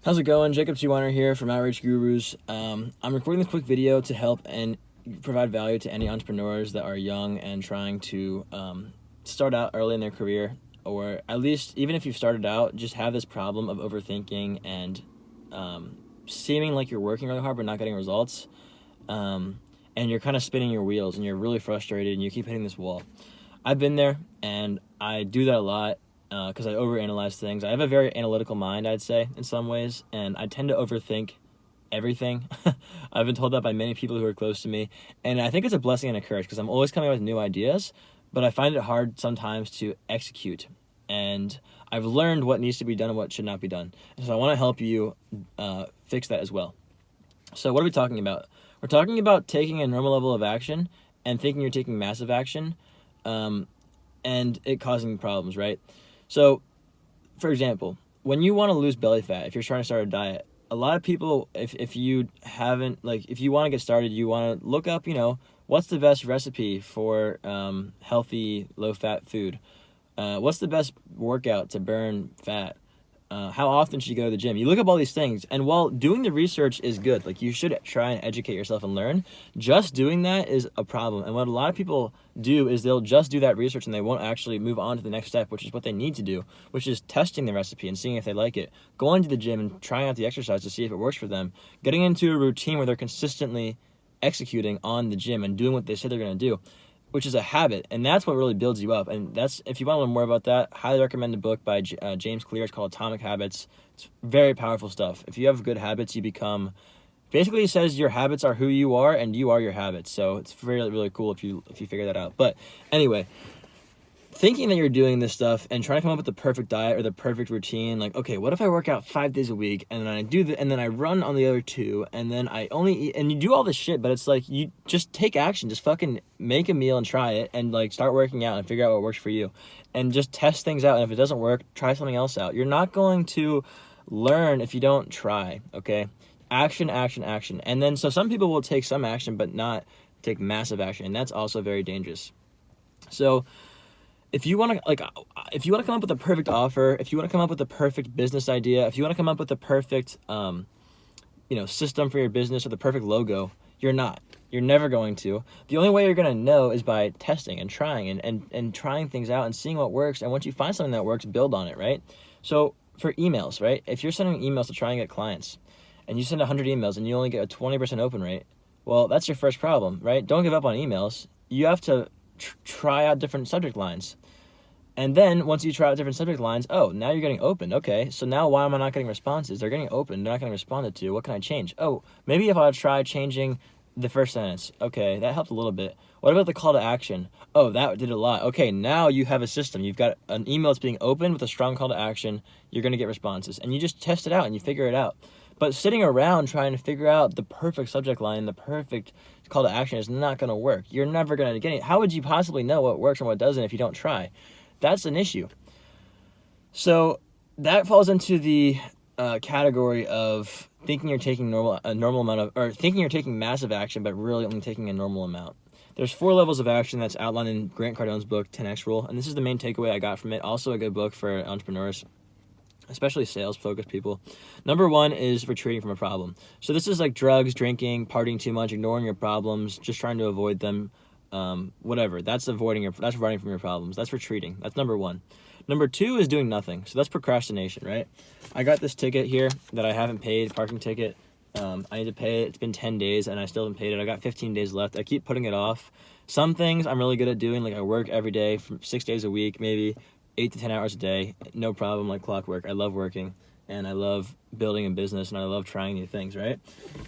How's it going? Jacob Seaweiner here from Outreach Gurus. I'm recording this quick video to help and provide value to any entrepreneurs that are young and trying to start out early in their career, or at least even if you've started out, just have this problem of overthinking and seeming like you're working really hard but not getting results, and you're kind of spinning your wheels and you're really frustrated and you keep hitting this wall. I've been there and I do that a lot. Because I overanalyze things. I have a very analytical mind, I'd say, in some ways, and I tend to overthink everything. I've been told that by many people who are close to me, and I think it's a blessing and a curse because I'm always coming up with new ideas, but I find it hard sometimes to execute, and I've learned what needs to be done and what should not be done, and so I want to help you fix that as well. So what are we talking about? We're talking about taking a normal level of action and thinking you're taking massive action, and it causing problems, right? So, for example, when you want to lose belly fat, if you're trying to start a diet, a lot of people, if you haven't, if you want to get started, you want to look up, what's the best recipe for healthy, low-fat food? What's the best workout to burn fat? How often should you go to the gym? You look up all these things, and while doing the research is good, you should try and educate yourself and learn, just doing that is a problem. And what a lot of people do is they'll just do that research and they won't actually move on to the next step, which is what they need to do, which is testing the recipe and seeing if they like it, going to the gym and trying out the exercise to see if it works for them, getting into a routine where they're consistently executing on the gym and doing what they say they're going to do, which is a habit, and that's what really builds you up. And that's, if you want to learn more about that, highly recommend a book by James Clear. It's called Atomic Habits. It's very powerful stuff. If you have good habits, you become, basically it says your habits are who you are, and you are your habits. So it's really, really cool if you figure that out. But anyway, thinking that you're doing this stuff and trying to come up with the perfect diet or the perfect routine, okay, what if I work out 5 days a week and then I do and then I run on the other 2 and then I only eat, and you do all this shit, but it's you just take action, just fucking make a meal and try it and start working out and figure out what works for you and just test things out. And if it doesn't work, try something else out. You're not going to learn if you don't try, okay? Action, action, action. And then, so some people will take some action but not take massive action, and that's also very dangerous. So if you want to come up with a perfect offer, if you want to come up with a perfect business idea, if you want to come up with a perfect system for your business or the perfect logo, you're never going to. The only way you're going to know is by testing and trying and trying things out and seeing what works. And once you find something that works, build on it, right? So for emails, right? If you're sending emails to try and get clients and you send 100 emails and you only get a 20% open rate, well, that's your first problem, right? Don't give up on emails. You have to try out different subject lines. And then once you try out different subject lines, now you're getting opened. Okay, so now why am I not getting responses? They're getting opened. They're not getting responded to. What can I change? Maybe if I try changing the first sentence. Okay, that helped a little bit. What about the call to action? That did a lot. Okay, now you have a system. You've got an email that's being opened with a strong call to action. You're going to get responses. And you just test it out and you figure it out. But sitting around trying to figure out the perfect subject line, the perfect call to action is not going to work. You're never going to get it. How would you possibly know what works and what doesn't if you don't try? That's an issue. So that falls into the category of thinking you're taking thinking you're taking massive action, but really only taking a normal amount. There's 4 levels of action that's outlined in Grant Cardone's book, 10X Rule, and this is the main takeaway I got from it. Also a good book for entrepreneurs, especially sales-focused people. Number 1 is retreating from a problem. So this is like drugs, drinking, partying too much, ignoring your problems, just trying to avoid them. Whatever. That's running from your problems. That's retreating. That's number 1. Number 2 is doing nothing. So that's procrastination, right? I got this ticket here that I haven't paid, parking ticket. I need to pay it. It's been 10 days and I still haven't paid it. I got 15 days left. I keep putting it off. Some things I'm really good at doing, I work every day from 6 days a week, maybe 8 to 10 hours a day. No problem, like clockwork. I love working and I love building a business and I love trying new things, right?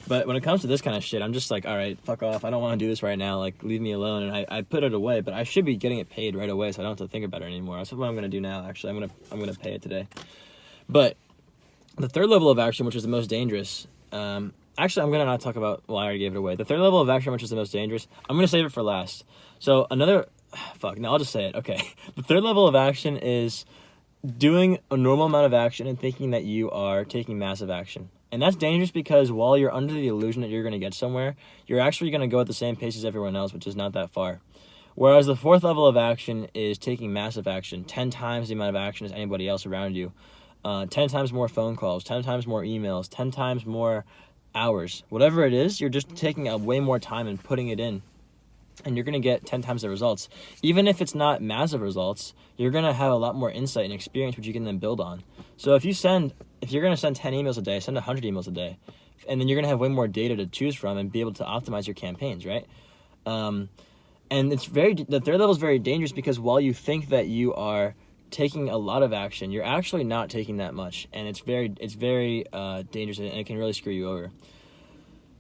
But when it comes to this kind of shit, I'm just all right, fuck off. I don't want to do this right now. Leave me alone. And I put it away, but I should be getting it paid right away so I don't have to think about it anymore. That's what I'm going to do now, actually. I'm going to pay it today. But the 3rd level of action, which is the most dangerous, actually, I'm going to not talk about, I already gave it away. The 3rd level of action, which is the most dangerous, I'm going to save it for last. So I'll just say it. Okay. The 3rd level of action is doing a normal amount of action and thinking that you are taking massive action. And that's dangerous because while you're under the illusion that you're going to get somewhere, you're actually going to go at the same pace as everyone else, which is not that far. Whereas the 4th level of action is taking massive action, 10 times the amount of action as anybody else around you. 10 times more phone calls, 10 times more emails, 10 times more hours. Whatever it is, you're just taking a way more time and putting it in, and you're going to get 10 times the results. Even if it's not massive results, you're going to have a lot more insight and experience which you can then build on. So if you're going to send 10 emails a day, send 100 emails a day, and then you're going to have way more data to choose from and be able to optimize your campaigns, right? And the third level is very dangerous, because while you think that you are taking a lot of action, you're actually not taking that much, and it's very dangerous, and it can really screw you over.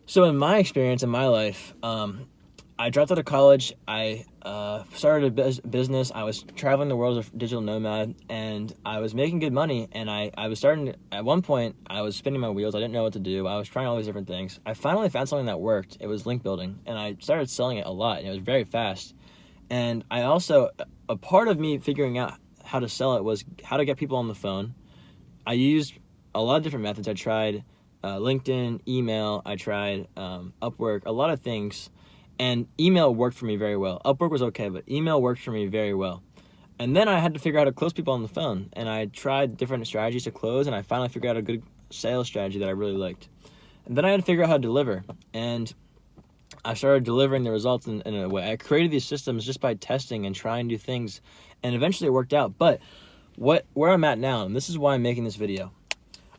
So in my experience in my life, I dropped out of college. I started a business. I was traveling the world as a digital nomad, and I was making good money. And I was starting to, at one point, I was spinning my wheels. I didn't know what to do. I was trying all these different things. I finally found something that worked. It was link building, and I started selling it a lot, and it was very fast. And I also, a part of me figuring out how to sell it was how to get people on the phone. I used a lot of different methods. I tried LinkedIn, email. I tried Upwork, a lot of things. And email worked for me very well. Upwork was okay, but email worked for me very well. And then I had to figure out how to close people on the phone. And I tried different strategies to close, and I finally figured out a good sales strategy that I really liked. And then I had to figure out how to deliver. And I started delivering the results in a way. I created these systems just by testing and trying new things. And eventually it worked out. But where I'm at now, and this is why I'm making this video,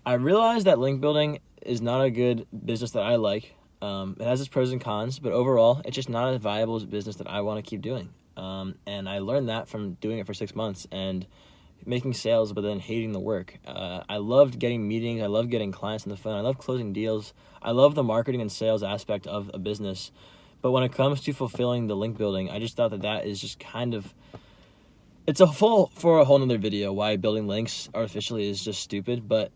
I realized that link building is not a good business that I like. It has its pros and cons, but overall, it's just not a viable business that I want to keep doing. And I learned that from doing it for 6 months and making sales, but then hating the work. I loved getting meetings. I loved getting clients on the phone. I love closing deals. I love the marketing and sales aspect of a business. But when it comes to fulfilling the link building, I just thought that is just kind of, it's for a whole nother video, why building links artificially is just stupid. But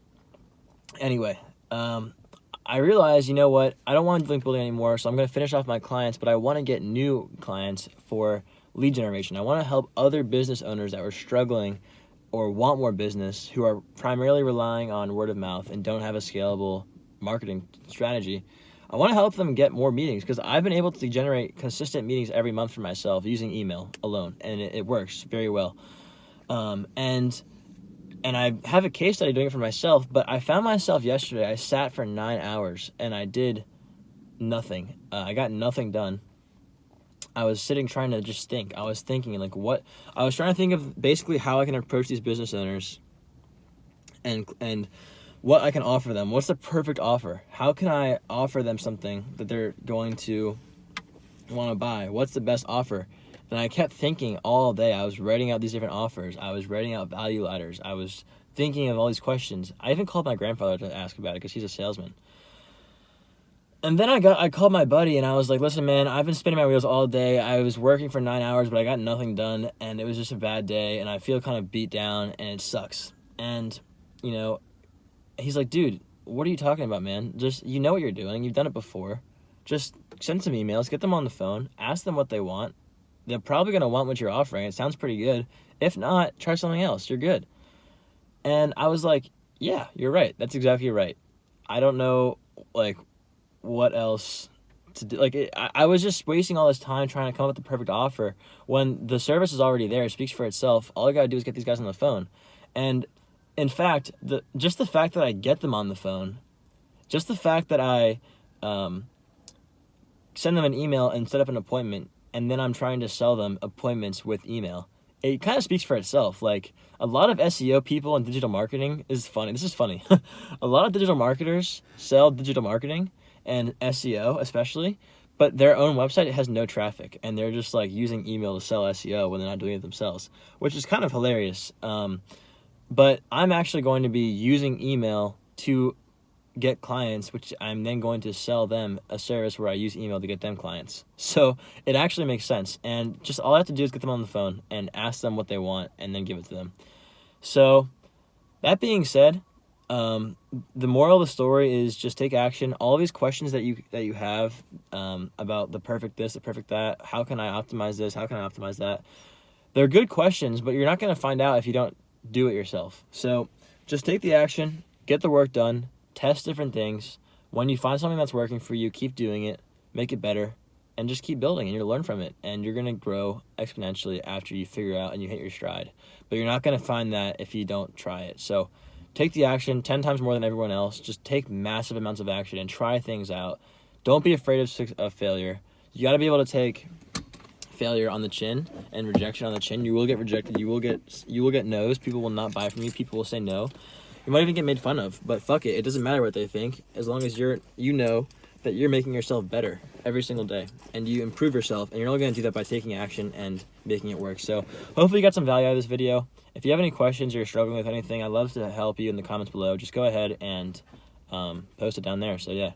anyway, I realized, you know what, I don't want to do link building anymore, so I'm going to finish off my clients, but I want to get new clients for lead generation. I want to help other business owners that are struggling or want more business, who are primarily relying on word of mouth and don't have a scalable marketing strategy. I want to help them get more meetings, because I've been able to generate consistent meetings every month for myself using email alone, and it works very well. And I have a case study doing it for myself, but I found myself yesterday, I sat for 9 hours and I did nothing. I got nothing done. I was sitting trying to just think. I was thinking I was trying to think of basically how I can approach these business owners and what I can offer them. What's the perfect offer? How can I offer them something that they're going to want to buy? What's the best offer? And I kept thinking all day. I was writing out these different offers. I was writing out value ladders. I was thinking of all these questions. I even called my grandfather to ask about it, because he's a salesman. And then I called my buddy, and I was like, listen, man, I've been spinning my wheels all day. I was working for 9 hours, but I got nothing done, and it was just a bad day, and I feel kind of beat down, and it sucks. And, he's like, dude, what are you talking about, man? Just, you know what you're doing. You've done it before. Just send some emails, get them on the phone, ask them what they want. They're probably going to want what you're offering. It sounds pretty good. If not, try something else. You're good. And I was like, yeah, you're right. That's exactly right. I don't know, what else to do. I was just wasting all this time trying to come up with the perfect offer when the service is already there. It speaks for itself. All I got to do is get these guys on the phone. And in fact, just the fact that I get them on the phone, just the fact that I send them an email and set up an appointment, and then I'm trying to sell them appointments with email, it kind of speaks for itself. Like, a lot of SEO people and digital marketing is funny. This is funny. A lot of digital marketers sell digital marketing and SEO especially, but their own website has no traffic, and they're just using email to sell SEO when they're not doing it themselves, which is kind of hilarious. But I'm actually going to be using email to get clients, which I'm then going to sell them a service where I use email to get them clients. So it actually makes sense. And just all I have to do is get them on the phone and ask them what they want and then give it to them. So that being said, the moral of the story is just take action. All these questions that you have about the perfect this, the perfect that, how can I optimize this, how can I optimize that, they're good questions, but you're not going to find out if you don't do it yourself. So just take the action, get the work done, test different things. When you find something that's working for you, keep doing it, make it better, and just keep building, and you'll learn from it. And you're going to grow exponentially after you figure out and you hit your stride. But you're not going to find that if you don't try it. So take the action 10 times more than everyone else. Just take massive amounts of action and try things out. Don't be afraid of failure. You got to be able to take failure on the chin and rejection on the chin. You will get rejected. You will get no's. People will not buy from you. People will say no. You might even get made fun of, but fuck it. It doesn't matter what they think, as long as you know that you're making yourself better every single day, and you improve yourself, and you're only going to do that by taking action and making it work. So hopefully you got some value out of this video. If you have any questions or you're struggling with anything, I'd love to help you in the comments below. Just go ahead and post it down there. So yeah,